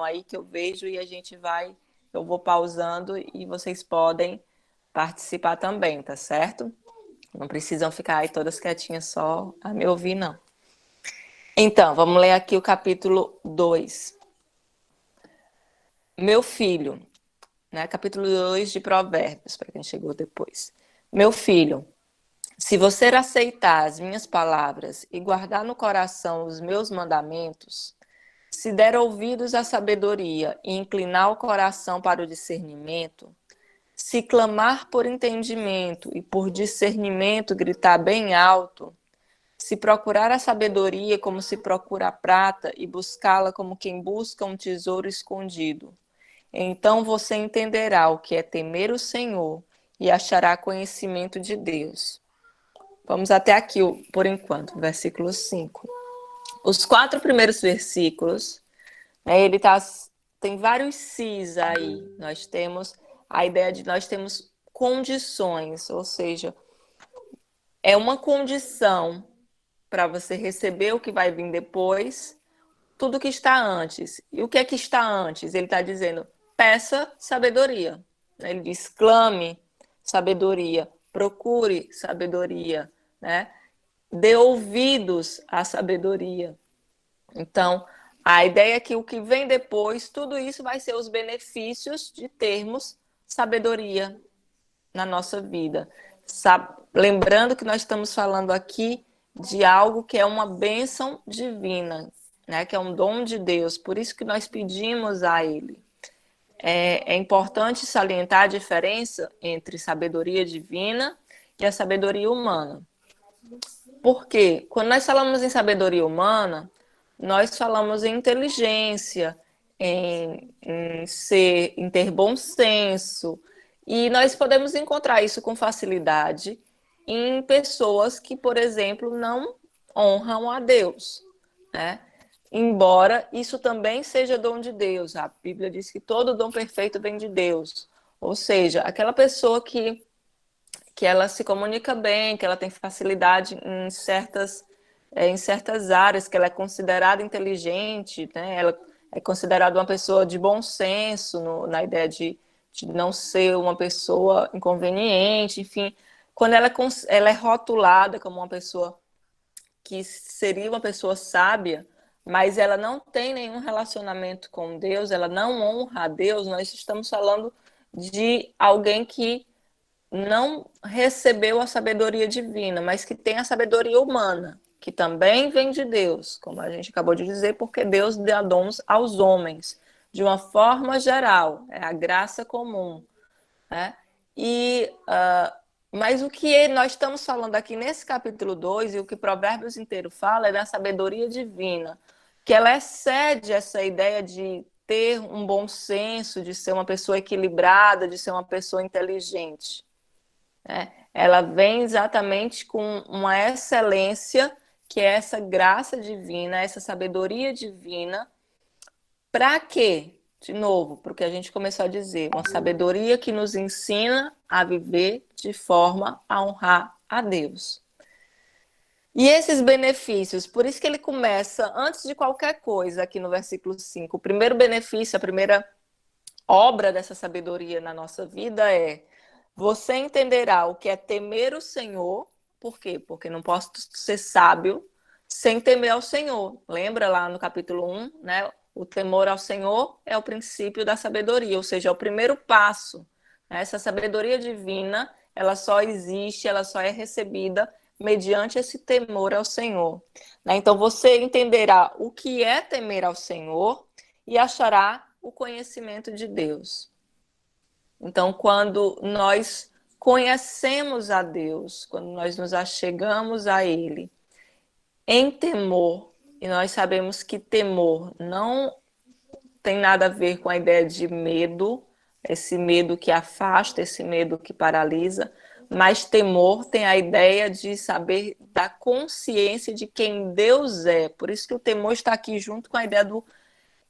questão aí que eu vejo e eu vou pausando e vocês podem participar também, tá certo? Não precisam ficar aí todas quietinhas só a me ouvir, não. Então, vamos ler aqui o capítulo 2. Meu filho, né? Capítulo 2 de Provérbios, para quem chegou depois. Meu filho, se você aceitar as minhas palavras e guardar no coração os meus mandamentos, se der ouvidos à sabedoria e inclinar o coração para o discernimento, se clamar por entendimento e por discernimento gritar bem alto, se procurar a sabedoria como se procura a prata e buscá-la como quem busca um tesouro escondido, então você entenderá o que é temer o Senhor e achará conhecimento de Deus. Vamos até aqui, por enquanto, versículo 5. Os 4 primeiros versículos, né, tem vários sis aí. Nós temos a ideia de nós temos condições, ou seja, é uma condição para você receber o que vai vir depois, tudo que está antes. E o que é que está antes? Ele está dizendo, peça sabedoria. Ele diz, clame sabedoria, procure sabedoria, né? Dê ouvidos à sabedoria. Então, a ideia é que o que vem depois, tudo isso vai ser os benefícios de termos sabedoria na nossa vida. Lembrando que nós estamos falando aqui de algo que é uma bênção divina, né? Que é um dom de Deus, por isso que nós pedimos a Ele. É importante salientar a diferença entre sabedoria divina e a sabedoria humana. Por quê? Quando nós falamos em sabedoria humana, nós falamos em inteligência, em ter bom senso, e nós podemos encontrar isso com facilidade em pessoas que, por exemplo, não honram a Deus, né? Embora isso também seja dom de Deus, a Bíblia diz que todo dom perfeito vem de Deus. Ou seja, aquela pessoa que ela se comunica bem, que ela tem facilidade em certas áreas, que ela é considerada inteligente, né? Ela é considerada uma pessoa de bom senso, na ideia de não ser uma pessoa inconveniente, enfim. Quando ela é rotulada como uma pessoa que seria uma pessoa sábia, mas ela não tem nenhum relacionamento com Deus, ela não honra a Deus, nós estamos falando de alguém que não recebeu a sabedoria divina, mas que tem a sabedoria humana, que também vem de Deus, como a gente acabou de dizer, porque Deus dá dons aos homens, de uma forma geral, é a graça comum, né? Mas o que nós estamos falando aqui nesse capítulo 2 e o que Provérbios inteiro fala é da sabedoria divina, que ela excede essa ideia de ter um bom senso, de ser uma pessoa equilibrada, de ser uma pessoa inteligente. Ela vem exatamente com uma excelência, que é essa graça divina, essa sabedoria divina. Para quê? De novo, porque a gente começou a dizer, uma sabedoria que nos ensina a viver de forma a honrar a Deus. E esses benefícios, por isso que ele começa, antes de qualquer coisa, aqui no versículo 5, o primeiro benefício, a primeira obra dessa sabedoria na nossa vida é: você entenderá o que é temer o Senhor. Por quê? Porque não posso ser sábio sem temer ao Senhor. Lembra lá no capítulo 1, né? O temor ao Senhor é o princípio da sabedoria, ou seja, é o primeiro passo. Essa sabedoria divina, ela só existe, ela só é recebida mediante esse temor ao Senhor. Então, você entenderá o que é temer ao Senhor e achará o conhecimento de Deus. Então, quando nós conhecemos a Deus, quando nós nos achegamos a Ele em temor, e nós sabemos que temor não tem nada a ver com a ideia de medo, esse medo que afasta, esse medo que paralisa, mas temor tem a ideia de saber da consciência de quem Deus é. Por isso que o temor está aqui junto com a ideia do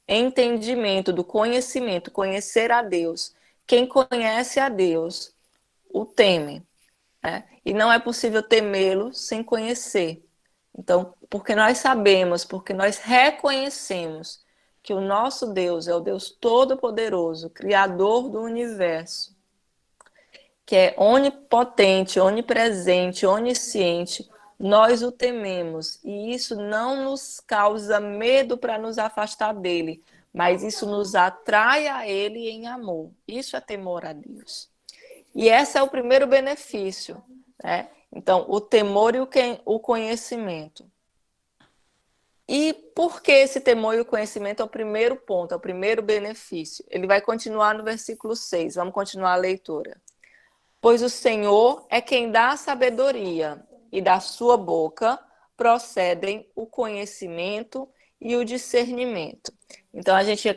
entendimento, do conhecimento, conhecer a Deus. Quem conhece a Deus o teme, né? E não é possível temê-lo sem conhecer. Então, porque nós sabemos, porque nós reconhecemos que o nosso Deus é o Deus Todo-Poderoso, Criador do universo, que é onipotente, onipresente, onisciente, nós o tememos. E isso não nos causa medo para nos afastar dele, mas isso nos atrai a ele em amor. Isso é temor a Deus. E esse é o primeiro benefício, né? Então, o temor e o conhecimento. E por que esse temor e o conhecimento é o primeiro ponto, é o primeiro benefício? Ele vai continuar no versículo 6, vamos continuar a leitura. Pois o Senhor é quem dá a sabedoria, e da sua boca procedem o conhecimento e o discernimento. Então, a gente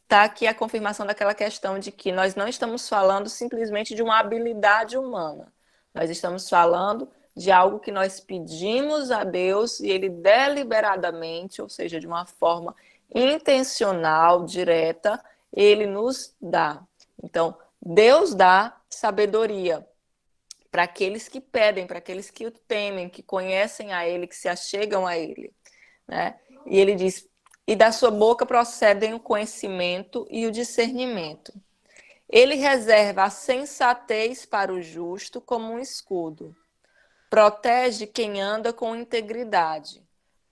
está aqui a confirmação daquela questão de que nós não estamos falando simplesmente de uma habilidade humana. Nós estamos falando de algo que nós pedimos a Deus e Ele deliberadamente, ou seja, de uma forma intencional, direta, Ele nos dá. Então, Deus dá sabedoria para aqueles que pedem, para aqueles que o temem, que conhecem a Ele, que se achegam a Ele, né? E Ele diz: e da sua boca procedem o conhecimento e o discernimento. Ele reserva a sensatez para o justo como um escudo. Protege quem anda com integridade,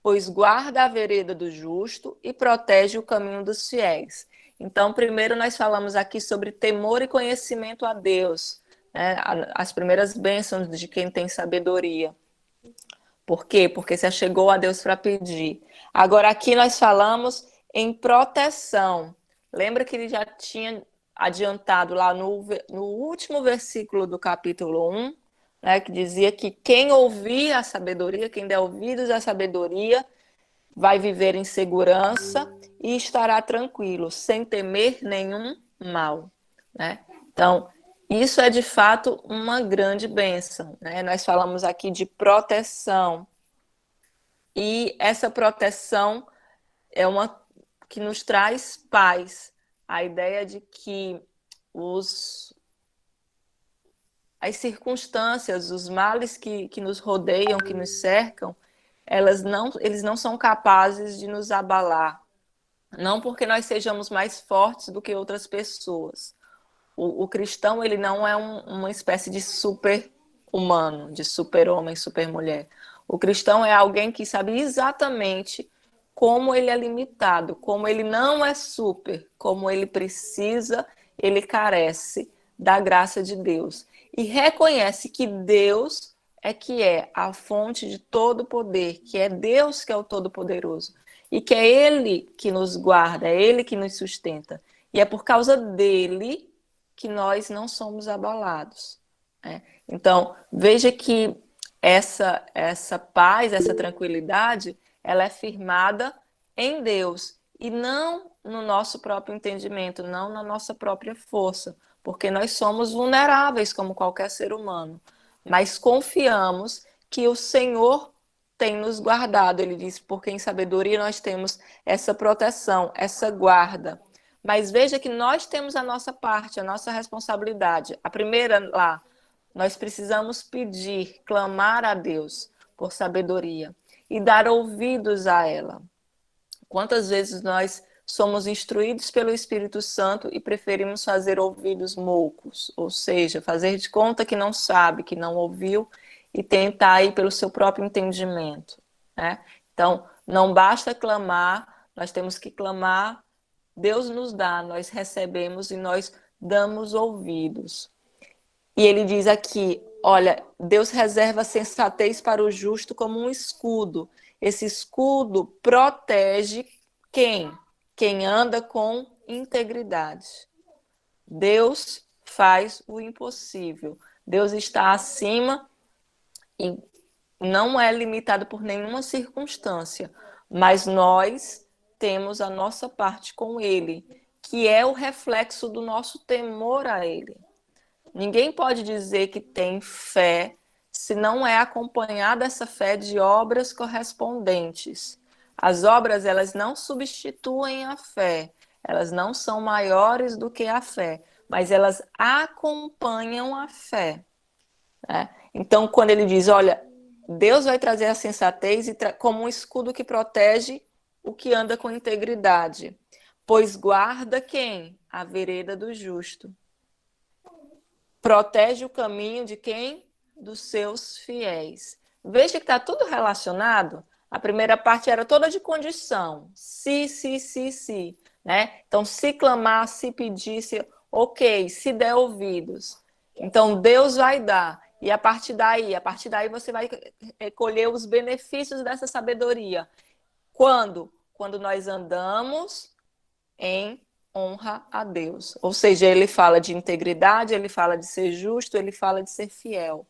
pois guarda a vereda do justo e protege o caminho dos fiéis. Então, primeiro nós falamos aqui sobre temor e conhecimento a Deus, né? As primeiras bênçãos de quem tem sabedoria. Por quê? Porque se achegou a Deus para pedir. Agora, aqui nós falamos em proteção. Lembra que ele já tinha adiantado lá no último versículo do capítulo 1, né, que dizia que quem ouvir a sabedoria, quem der ouvidos à sabedoria, vai viver em segurança e estará tranquilo, sem temer nenhum mal, né? Então, isso é de fato uma grande bênção, né? Nós falamos aqui de proteção, e essa proteção é uma que nos traz paz. A ideia de que as circunstâncias, os males que nos rodeiam, que nos cercam, eles não são capazes de nos abalar. Não porque nós sejamos mais fortes do que outras pessoas. O cristão, ele não é uma espécie de super-humano, de super-homem, super-mulher. O cristão é alguém que sabe exatamente como ele é limitado, como ele não é super, como ele precisa, ele carece da graça de Deus. E reconhece que Deus é que é a fonte de todo poder, que é Deus que é o Todo-Poderoso. E que é Ele que nos guarda, é Ele que nos sustenta. E é por causa dele que nós não somos abalados, né? Então, veja que essa paz, essa tranquilidade, ela é firmada em Deus e não no nosso próprio entendimento, não na nossa própria força, porque nós somos vulneráveis como qualquer ser humano, mas confiamos que o Senhor tem nos guardado. Ele diz, porque em sabedoria nós temos essa proteção, essa guarda. Mas veja que nós temos a nossa parte, a nossa responsabilidade. A primeira lá, nós precisamos pedir, clamar a Deus por sabedoria e dar ouvidos a ela. Quantas vezes nós somos instruídos pelo Espírito Santo e preferimos fazer ouvidos moucos, ou seja, fazer de conta que não sabe, que não ouviu e tentar ir pelo seu próprio entendimento, né? Então, não basta clamar, nós temos que clamar. Deus nos dá, nós recebemos e nós damos ouvidos. E ele diz aqui, olha, Deus reserva a sensatez para o justo como um escudo. Esse escudo protege quem? Quem anda com integridade. Deus faz o impossível. Deus está acima e não é limitado por nenhuma circunstância, mas nós temos a nossa parte com Ele, que é o reflexo do nosso temor a Ele. Ninguém pode dizer que tem fé se não é acompanhada essa fé de obras correspondentes. As obras, elas não substituem a fé, elas não são maiores do que a fé, mas elas acompanham a fé, né? Então, quando ele diz, olha, Deus vai trazer a sensatez como um escudo que protege o que anda com integridade, pois guarda quem? A vereda do justo. Protege o caminho de quem? Dos seus fiéis. Veja que está tudo relacionado. A primeira parte era toda de condição. Se, né? Então, se clamar, se pedir, se... ok, se der ouvidos. Então, Deus vai dar. E a partir daí você vai colher os benefícios dessa sabedoria. Quando? Quando nós andamos em honra a Deus. Ou seja, ele fala de integridade, ele fala de ser justo, ele fala de ser fiel.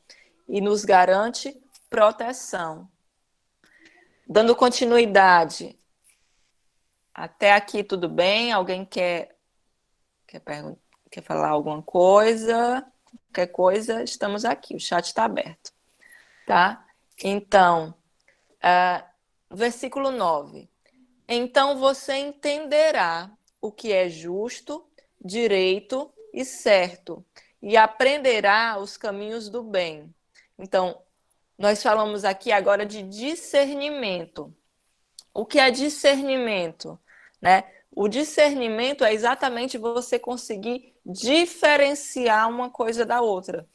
E nos garante proteção. Dando continuidade. Até aqui tudo bem? Alguém quer falar alguma coisa? Qualquer coisa, estamos aqui. O chat está aberto. Tá? Então, versículo 9. Então você entenderá o que é justo, direito e certo, e aprenderá os caminhos do bem. Então, nós falamos aqui agora de discernimento. O que é discernimento? Né? O discernimento é exatamente você conseguir diferenciar uma coisa da outra.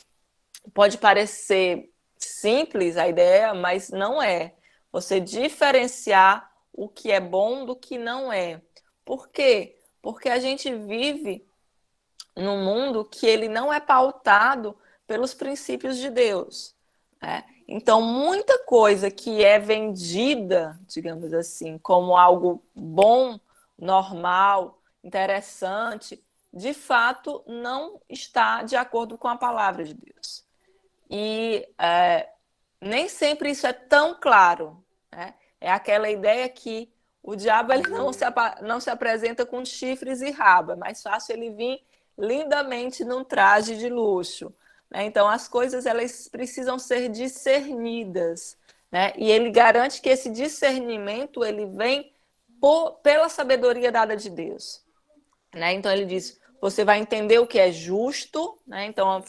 Pode parecer simples a ideia, mas não é. Você diferenciar o que é bom do que não é. Por quê? Porque a gente vive num mundo que ele não é pautado pelos princípios de Deus. Né? Então, muita coisa que é vendida, digamos assim, como algo bom, normal, interessante, de fato não está de acordo com a palavra de Deus. E nem sempre isso é tão claro. Né? É aquela ideia que o diabo ele não se apresenta com chifres e rabo. É mais fácil ele vir lindamente num traje de luxo. Né? Então, as coisas elas precisam ser discernidas. Né? E ele garante que esse discernimento ele vem pela sabedoria dada de Deus. Né? Então, ele diz, você vai entender o que é justo. Né? Então,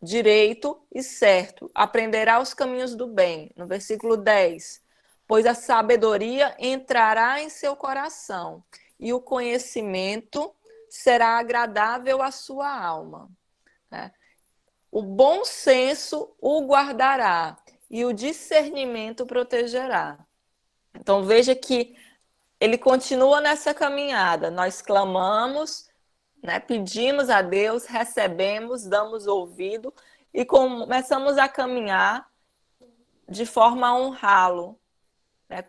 direito e certo. Aprenderá os caminhos do bem. No versículo 10. Pois a sabedoria entrará em seu coração e o conhecimento será agradável à sua alma. Né? O bom senso o guardará e o discernimento protegerá. Então veja que ele continua nessa caminhada. Nós clamamos, né? Pedimos a Deus, recebemos, damos ouvido e começamos a caminhar de forma a honrá-lo. Né?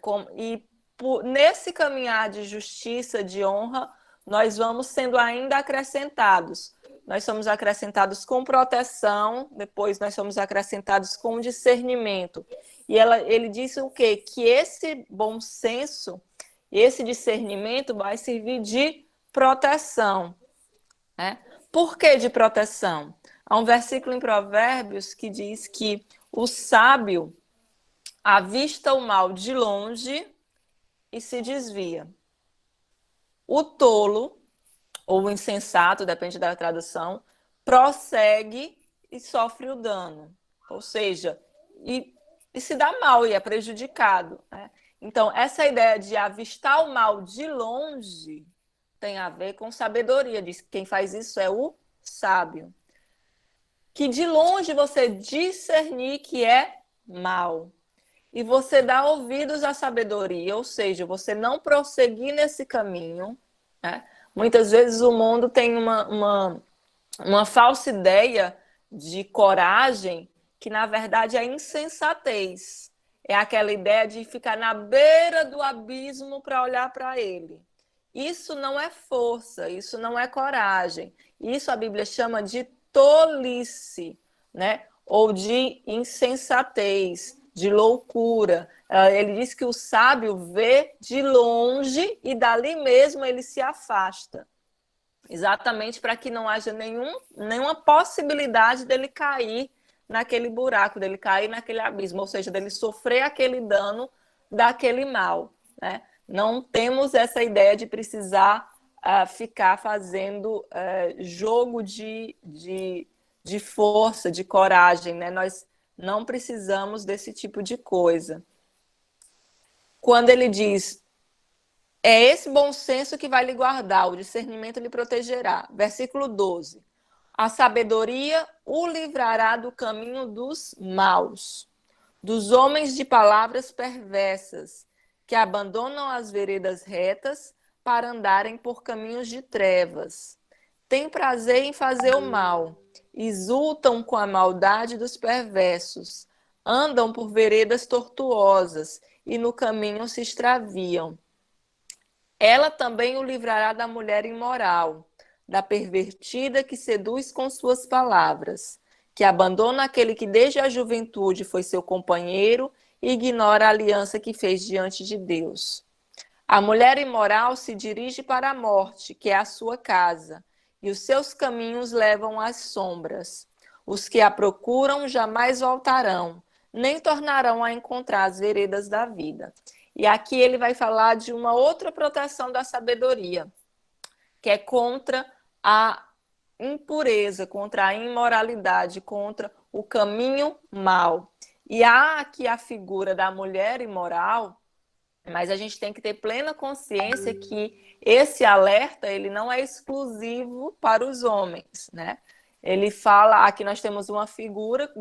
Nesse caminhar de justiça, de honra, nós vamos sendo ainda acrescentados. Nós somos acrescentados com proteção, depois nós somos acrescentados com discernimento. E ele disse o quê? Que esse bom senso, esse discernimento vai servir de proteção. Né? Por que de proteção? Há um versículo em Provérbios que diz que o sábio avista o mal de longe e se desvia. O tolo, ou o insensato, depende da tradução, prossegue e sofre o dano. Ou seja, e se dá mal e é prejudicado. Né? Então, essa ideia de avistar o mal de longe tem a ver com sabedoria. Diz que quem faz isso é o sábio. Que de longe você discernir que é mal. E você dá ouvidos à sabedoria, ou seja, você não prosseguir nesse caminho. Né? Muitas vezes o mundo tem uma falsa ideia de coragem, que na verdade é insensatez. É aquela ideia de ficar na beira do abismo para olhar para ele. Isso não é força, isso não é coragem. Isso a Bíblia chama de tolice, né? Ou de insensatez, de loucura. Ele diz que o sábio vê de longe e dali mesmo ele se afasta. Exatamente para que não haja nenhuma possibilidade dele cair naquele buraco, dele cair naquele abismo, ou seja, dele sofrer aquele dano daquele mal. Né? Não temos essa ideia de precisar ficar fazendo jogo de força, de coragem. Né? Nós não precisamos desse tipo de coisa. Quando ele diz É esse bom senso que vai lhe guardar, o discernimento lhe protegerá. Versículo 12. A sabedoria o livrará do caminho dos maus, dos homens de palavras perversas, que abandonam as veredas retas para andarem por caminhos de trevas. Tem prazer em fazer o mal, exultam com a maldade dos perversos, andam por veredas tortuosas e no caminho se extraviam. Ela também o livrará da mulher imoral, da pervertida que seduz com suas palavras, que abandona aquele que desde a juventude foi seu companheiro e ignora a aliança que fez diante de Deus. A mulher imoral se dirige para a morte, que é a sua casa, e os seus caminhos levam às sombras. Os que a procuram jamais voltarão, nem tornarão a encontrar as veredas da vida. E aqui ele vai falar de uma outra proteção da sabedoria, que é contra a impureza, contra a imoralidade, contra o caminho mau. E há aqui a figura da mulher imoral, mas a gente tem que ter plena consciência que esse alerta ele não é exclusivo para os homens, né? Ele fala, aqui nós temos uma figura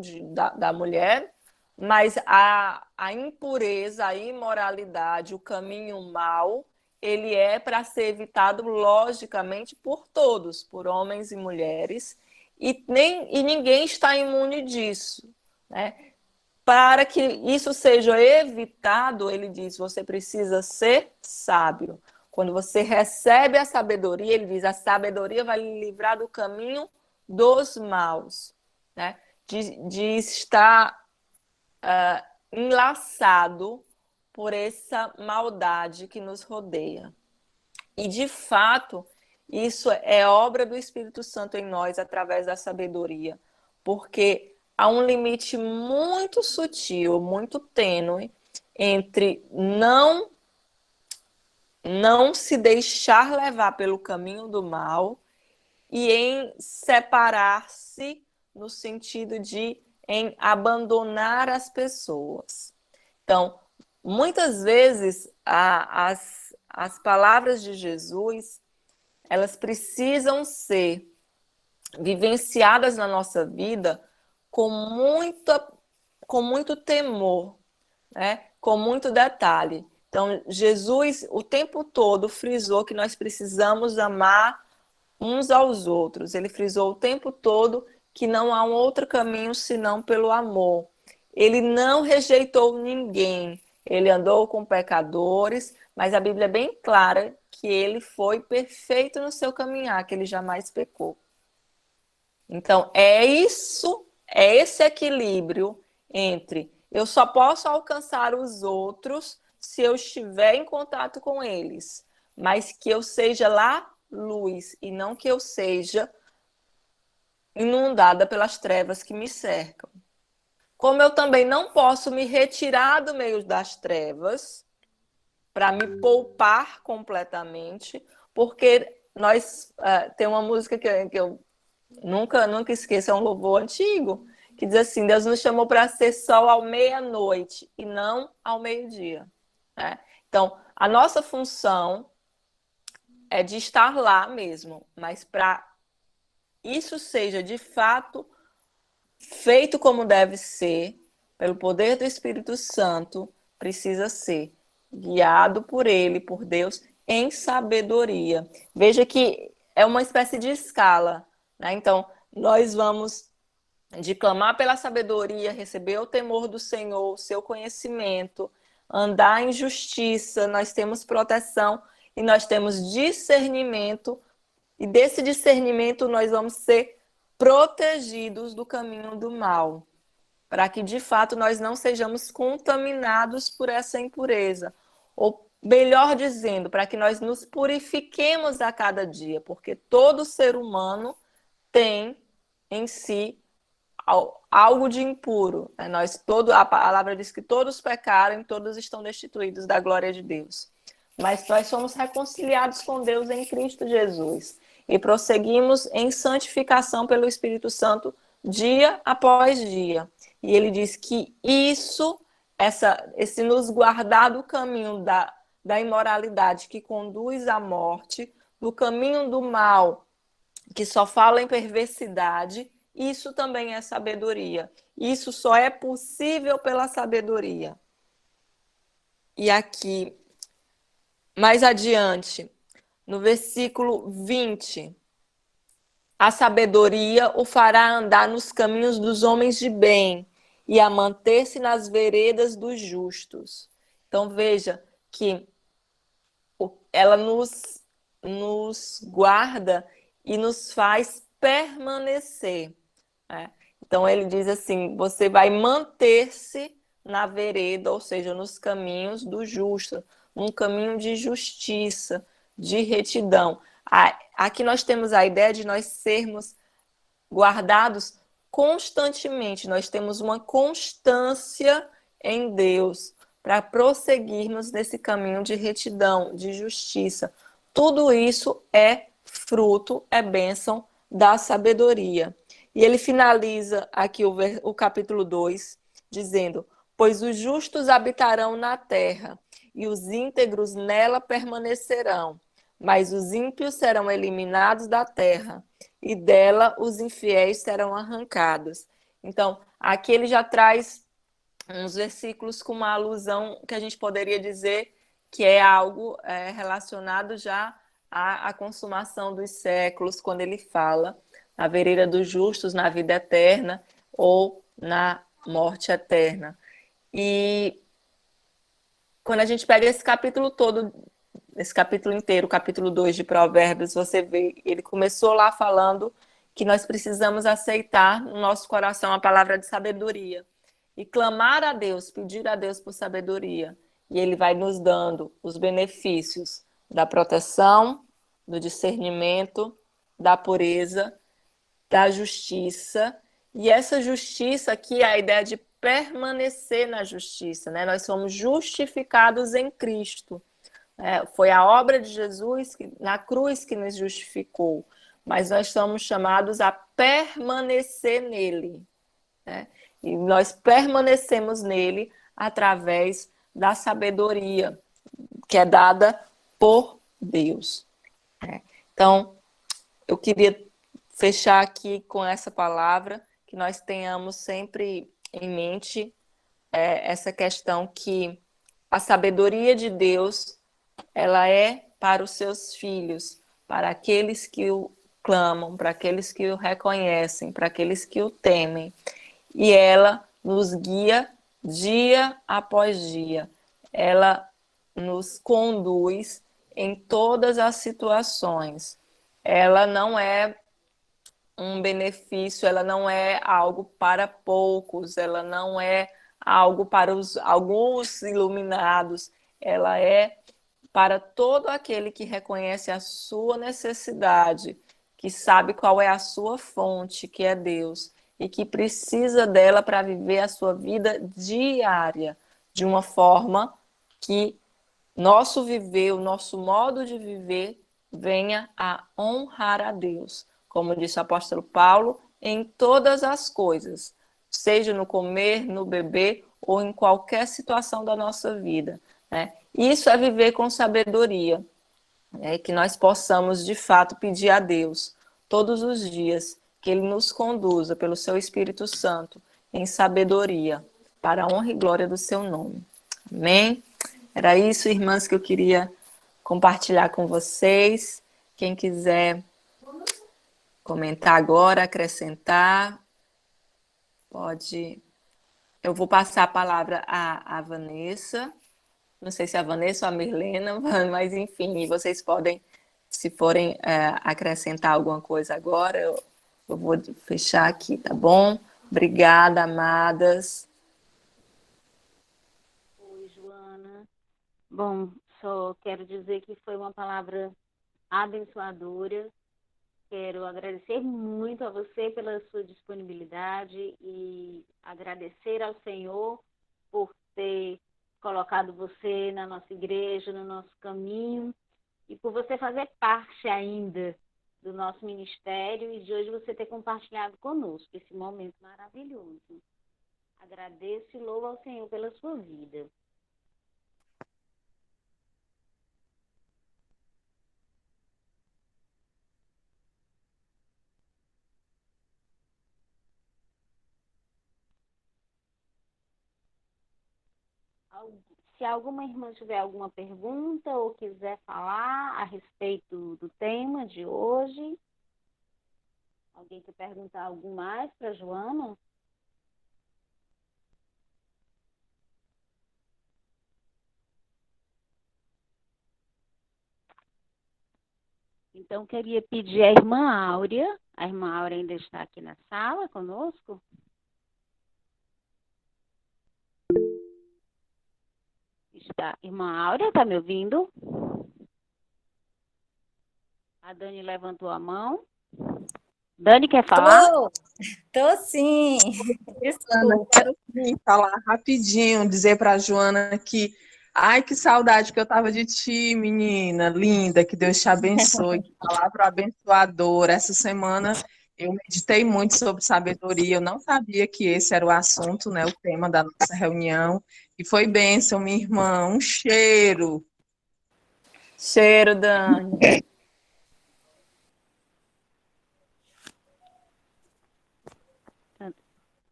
da mulher, mas a impureza, a imoralidade, o caminho mau, ele é para ser evitado logicamente por todos, por homens e mulheres, e ninguém está imune disso, né? Para que isso seja evitado, ele diz, você precisa ser sábio. Quando você recebe a sabedoria, ele diz, a sabedoria vai lhe livrar do caminho dos maus, né? De estar enlaçado por essa maldade que nos rodeia. E, de fato, isso é obra do Espírito Santo em nós através da sabedoria, porque há um limite muito sutil, muito tênue entre não se deixar levar pelo caminho do mal e em separar-se no sentido de em abandonar as pessoas. Então, muitas vezes as palavras de Jesus, elas precisam ser vivenciadas na nossa vida com muito temor, né? Com muito detalhe. Então, Jesus o tempo todo frisou que nós precisamos amar uns aos outros. Ele frisou o tempo todo que não há um outro caminho senão pelo amor. Ele não rejeitou ninguém. Ele andou com pecadores, mas a Bíblia é bem clara que ele foi perfeito no seu caminhar, que ele jamais pecou. Então, é esse equilíbrio entre eu só posso alcançar os outros se eu estiver em contato com eles, mas que eu seja lá luz e não que eu seja inundada pelas trevas que me cercam. Como eu também não posso me retirar do meio das trevas para me poupar completamente, porque nós tem uma música que eu nunca esqueço, é um louvor antigo, que diz assim, Deus nos chamou para ser sol à meia-noite e não ao meio-dia. Né? Então, a nossa função é de estar lá mesmo, mas para isso seja de fato feito como deve ser, pelo poder do Espírito Santo, precisa ser guiado por ele, por Deus, em sabedoria. Veja que é uma espécie de escala, né? Então, nós vamos de clamar pela sabedoria, receber o temor do Senhor, o seu conhecimento, andar em justiça, nós temos proteção e nós temos discernimento, e desse discernimento nós vamos ser protegidos do caminho do mal, para que de fato nós não sejamos contaminados por essa impureza, ou melhor dizendo, para que nós nos purifiquemos a cada dia, porque todo ser humano tem em si algo de impuro. Né? A palavra diz que todos pecaram e todos estão destituídos da glória de Deus. Mas nós somos reconciliados com Deus em Cristo Jesus e prosseguimos em santificação pelo Espírito Santo dia após dia. E ele diz que esse nos guardar do caminho da imoralidade que conduz à morte, do caminho do mal que só fala em perversidade, isso também é sabedoria. Isso só é possível pela sabedoria. E aqui, mais adiante, no versículo 20, a sabedoria o fará andar nos caminhos dos homens de bem e a manter-se nas veredas dos justos. Então veja que ela nos guarda e nos faz permanecer. Né? Então ele diz assim: você vai manter-se na vereda, ou seja, nos caminhos do justo, num caminho de justiça, de retidão. Aqui nós temos a ideia de nós sermos guardados constantemente, nós temos uma constância em Deus para prosseguirmos nesse caminho de retidão, de justiça. Tudo isso é fruto, é bênção da sabedoria. E ele finaliza aqui o capítulo 2, dizendo: pois os justos habitarão na terra, e os íntegros nela permanecerão, mas os ímpios serão eliminados da terra, e dela os infiéis serão arrancados. Então, aqui ele já traz uns versículos com uma alusão que a gente poderia dizer que é algo relacionado já à consumação dos séculos, quando ele fala na vereda dos justos, na vida eterna ou na morte eterna. E quando a gente pega esse capítulo todo, esse capítulo inteiro, o capítulo 2 de Provérbios, você vê, ele começou lá falando que nós precisamos aceitar no nosso coração a palavra de sabedoria e clamar a Deus, pedir a Deus por sabedoria. E ele vai nos dando os benefícios da proteção, do discernimento, da pureza, da justiça. E essa justiça aqui é a ideia de permanecer na justiça, né? Nós somos justificados em Cristo. Foi a obra de Jesus na cruz que nos justificou, mas nós somos chamados a permanecer nele. Né? E nós permanecemos nele através da sabedoria que é dada por Deus. Né? Então, eu queria fechar aqui com essa palavra, que nós tenhamos sempre em mente essa questão que a sabedoria de Deus ela é para os seus filhos, para aqueles que o clamam, para aqueles que o reconhecem, para aqueles que o temem. E ela nos guia dia após dia. Ela nos conduz em todas as situações. Ela não é um benefício, ela não é algo para poucos, ela não é algo para alguns iluminados, ela é para todo aquele que reconhece a sua necessidade, que sabe qual é a sua fonte, que é Deus, e que precisa dela para viver a sua vida diária, de uma forma que nosso viver, o nosso modo de viver, venha a honrar a Deus. Como disse o apóstolo Paulo, em todas as coisas, seja no comer, no beber ou em qualquer situação da nossa vida. Né? Isso é viver com sabedoria, né? Que nós possamos, de fato, pedir a Deus, todos os dias, que Ele nos conduza pelo Seu Espírito Santo em sabedoria, para a honra e glória do Seu nome. Amém? Era isso, irmãs, que eu queria compartilhar com vocês. Quem quiser comentar agora, acrescentar, pode. Eu vou passar a palavra à Vanessa. Não sei se é a Vanessa ou a Mirlena, mas enfim, vocês podem, se forem acrescentar alguma coisa agora, eu vou fechar aqui, tá bom? Obrigada, amadas. Oi, Joana. Bom, só quero dizer que foi uma palavra abençoadora. Quero agradecer muito a você pela sua disponibilidade e agradecer ao Senhor por ter colocado você na nossa igreja, no nosso caminho e por você fazer parte ainda do nosso ministério e de hoje você ter compartilhado conosco esse momento maravilhoso. Agradeço e louvo ao Senhor pela sua vida. Se alguma irmã tiver alguma pergunta ou quiser falar a respeito do tema de hoje, alguém quer perguntar algo mais para Joana? Então, queria pedir à irmã Áurea. A irmã Áurea ainda está aqui na sala conosco? Está. Irmã Áurea, está me ouvindo? A Dani levantou a mão. Dani, quer falar? Tô sim. Ana, Desculpa. quero sim falar rapidinho, dizer para a Joana que, ai, que saudade que eu tava de ti, menina linda, que Deus te abençoe, que palavra abençoadora. Essa semana eu meditei muito sobre sabedoria, eu não sabia que esse era o assunto, né, o tema da nossa reunião, e foi bênção, minha irmã, um cheiro. Cheiro, Dani.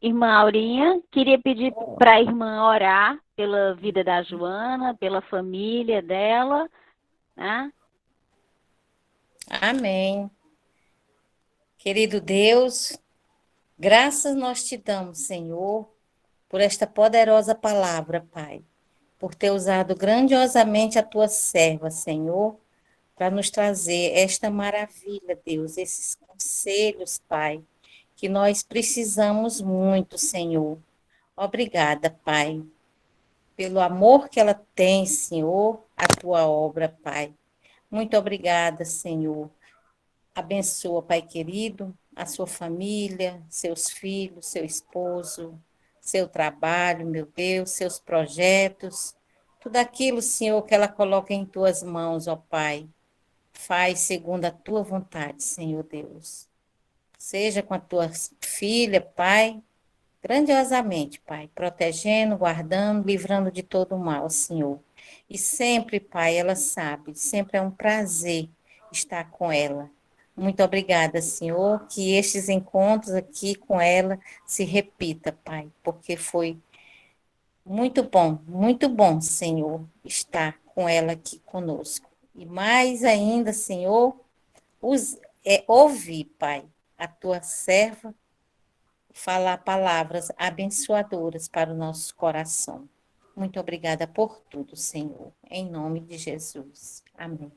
Irmã Aurinha, queria pedir para a irmã orar pela vida da Joana, pela família dela, né? Amém. Querido Deus, graças nós te damos, Senhor, por esta poderosa palavra, Pai, por ter usado grandiosamente a tua serva, Senhor, para nos trazer esta maravilha, Deus, esses conselhos, Pai, que nós precisamos muito, Senhor. Obrigada, Pai, pelo amor que ela tem, Senhor, a tua obra, Pai. Muito obrigada, Senhor. Abençoa, Pai querido, a sua família, seus filhos, seu esposo, seu trabalho, meu Deus, seus projetos, tudo aquilo, Senhor, que ela coloca em tuas mãos, ó Pai. Faz segundo a tua vontade, Senhor Deus. Seja com a tua filha, Pai, grandiosamente, Pai, protegendo, guardando, livrando de todo o mal, Senhor. E sempre, Pai, ela sabe, sempre é um prazer estar com ela. Muito obrigada, Senhor, que estes encontros aqui com ela se repita, Pai, porque foi muito bom, Senhor, estar com ela aqui conosco. E mais ainda, Senhor, ouvir, Pai, a tua serva falar palavras abençoadoras para o nosso coração. Muito obrigada por tudo, Senhor. Em nome de Jesus. Amém.